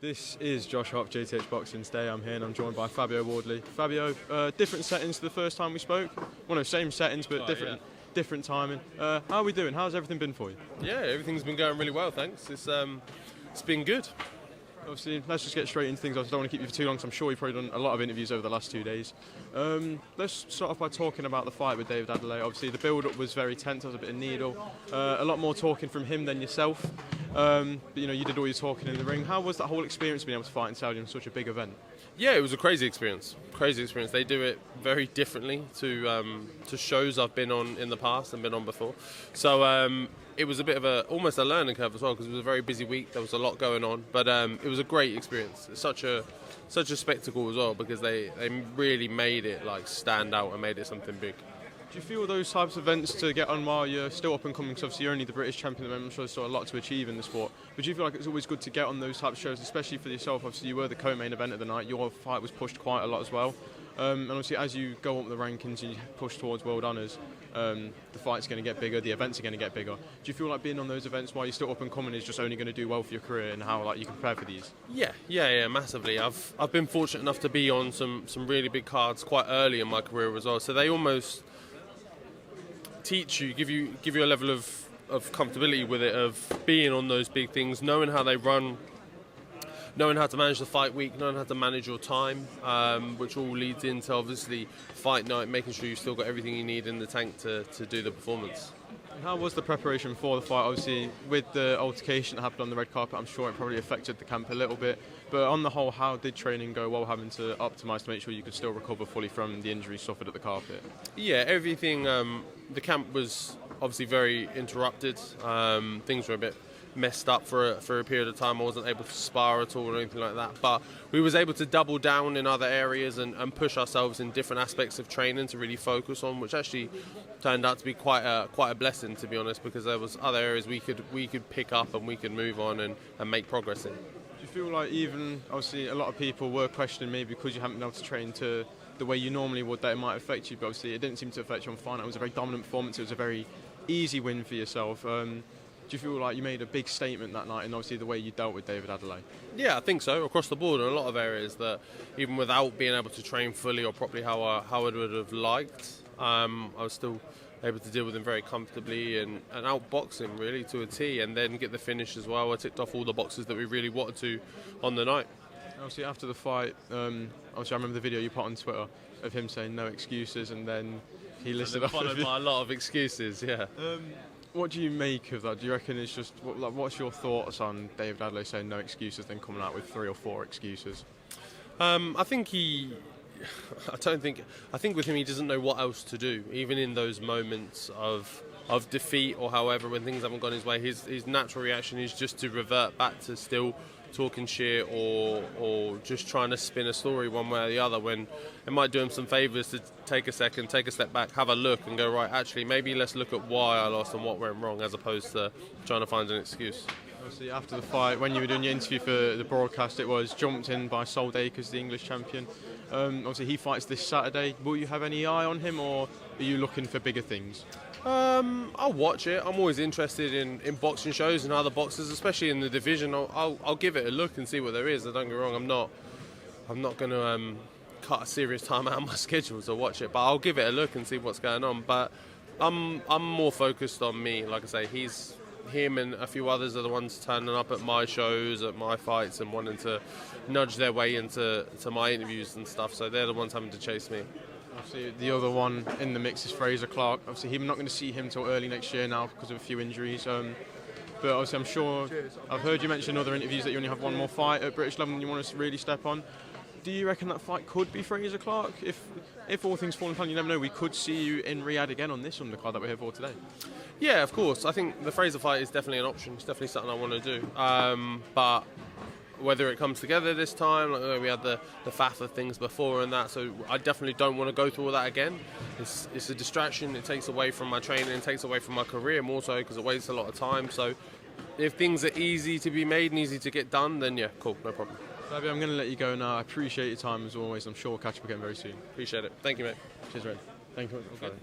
This is Josh Hop, JTH Boxing. Today I'm here and I'm joined by Fabio Wardley. Fabio, different settings to the first time we spoke. Well, no, same settings but different timing. How are we doing? How's everything been for you? Yeah, everything's been going really well, thanks. It's been good. Obviously, let's just get straight into things. I don't want to keep you for too long because I'm sure you've probably done a lot of interviews over the last 2 days. Let's start off by talking about the fight with David Adeleye. Obviously, the build-up was very tense. There was a bit of needle. A lot more talking from him than yourself. But, you did all your talking in the ring. How was that whole experience being able to fight in Saudi in such a big event? Yeah, it was a crazy experience. They do it very differently to shows I've been on in the past and been on before. So it was a bit of almost a learning curve as well because it was a very busy week. There was a lot going on, but it was a great experience. It's such a spectacle as well because they really made it like stand out and made it something big. Do you feel those types of events to get on while you're still up and coming, because obviously you're only the British champion at the moment, I'm sure there's still a lot to achieve in the sport, but do you feel like it's always good to get on those types of shows, especially for yourself? Obviously you were the co-main event of the night, your fight was pushed quite a lot as well, and obviously as you go up the rankings and you push towards world honours, the fight's going to get bigger, the events are going to get bigger. Do you feel like being on those events while you're still up and coming is just only going to do well for your career, and how you can prepare for these? Yeah, massively. I've been fortunate enough to be on some really big cards quite early in my career as well, so they almost teach you, give you a level of comfortability with it, of being on those big things, knowing how they run, knowing how to manage the fight week, knowing how to manage your time, which all leads into obviously fight night, making sure you've still got everything you need in the tank to do the performance. How was the preparation for the fight? Obviously, with the altercation that happened on the red carpet, I'm sure it probably affected the camp a little bit. But on the whole, how did training go while having to optimise to make sure you could still recover fully from the injury suffered at the carpet? Yeah, everything. The camp was obviously very interrupted. Things were a bit messed up for a period of time. I wasn't able to spar at all or anything like that, but we was able to double down in other areas and push ourselves in different aspects of training to really focus on, which actually turned out to be quite a blessing, to be honest, because there was other areas we could pick up and we could move on and make progress in. Do you feel like, even obviously a lot of people were questioning maybe because you haven't been able to train to the way you normally would, that it might affect you, but obviously it didn't seem to affect you on fight. It was a very dominant performance. It was a very easy win for yourself. Do you feel like you made a big statement that night, and obviously the way you dealt with David Adeleye? Yeah, I think so, across the board in a lot of areas, that even without being able to train fully or properly how I would have liked, I was still able to deal with him very comfortably and outbox him really to a T, and then get the finish as well. I ticked off all the boxes that we really wanted to on the night. Obviously after the fight, obviously I remember the video you put on Twitter of him saying no excuses, and then he listed off followed by a lot of excuses, yeah. What do you make of that? Do you reckon it's just, what's your thoughts on David Adeleye saying no excuses, then coming out with 3 or 4 excuses? I think with him he doesn't know what else to do, even in those moments of defeat or however, when things haven't gone his way. His natural reaction is just to revert back to still talking shit or just trying to spin a story one way or the other, when it might do him some favours to take a second, take a step back, have a look and go, right, actually maybe let's look at why I lost and what went wrong, as opposed to trying to find an excuse. Obviously after the fight, when you were doing your interview for the broadcast, it was jumped in by Dacres, the English champion. Obviously he fights this Saturday. Will you have any eye on him, or are you looking for bigger things? I'll watch it. I'm always interested in boxing shows and other boxers, especially in the division. I'll give it a look and see what there is. Don't get me wrong, I'm not going to cut a serious time out of my schedule to watch it, but I'll give it a look and see what's going on. But I'm more focused on me. Like I say, him and a few others are the ones turning up at my shows, at my fights, and wanting to nudge their way into my interviews and stuff. So they're the ones having to chase me. Obviously, the other one in the mix is Frazer Clarke. Obviously, I'm not going to see him till early next year now because of a few injuries. But obviously, I'm sure, I've heard you mention in other interviews that you only have one more fight at British level and you want to really step on. Do you reckon that fight could be Frazer Clarke? If all things fall in plan, you never know, we could see you in Riyadh again on this undercard that we're here for today. Yeah, of course. I think the Frazer fight is definitely an option. It's definitely something I want to do. But whether it comes together this time, like we had the faff of things before and that, so I definitely don't want to go through all that again. It's a distraction. It takes away from my training, it takes away from my career more so, because it wastes a lot of time. So if things are easy to be made and easy to get done, then yeah, cool, no problem. Fabio, I'm going to let you go now. I appreciate your time as always. I'm sure we'll catch up again very soon. Appreciate it. Thank you, mate. Cheers, Red. Thank you. Okay.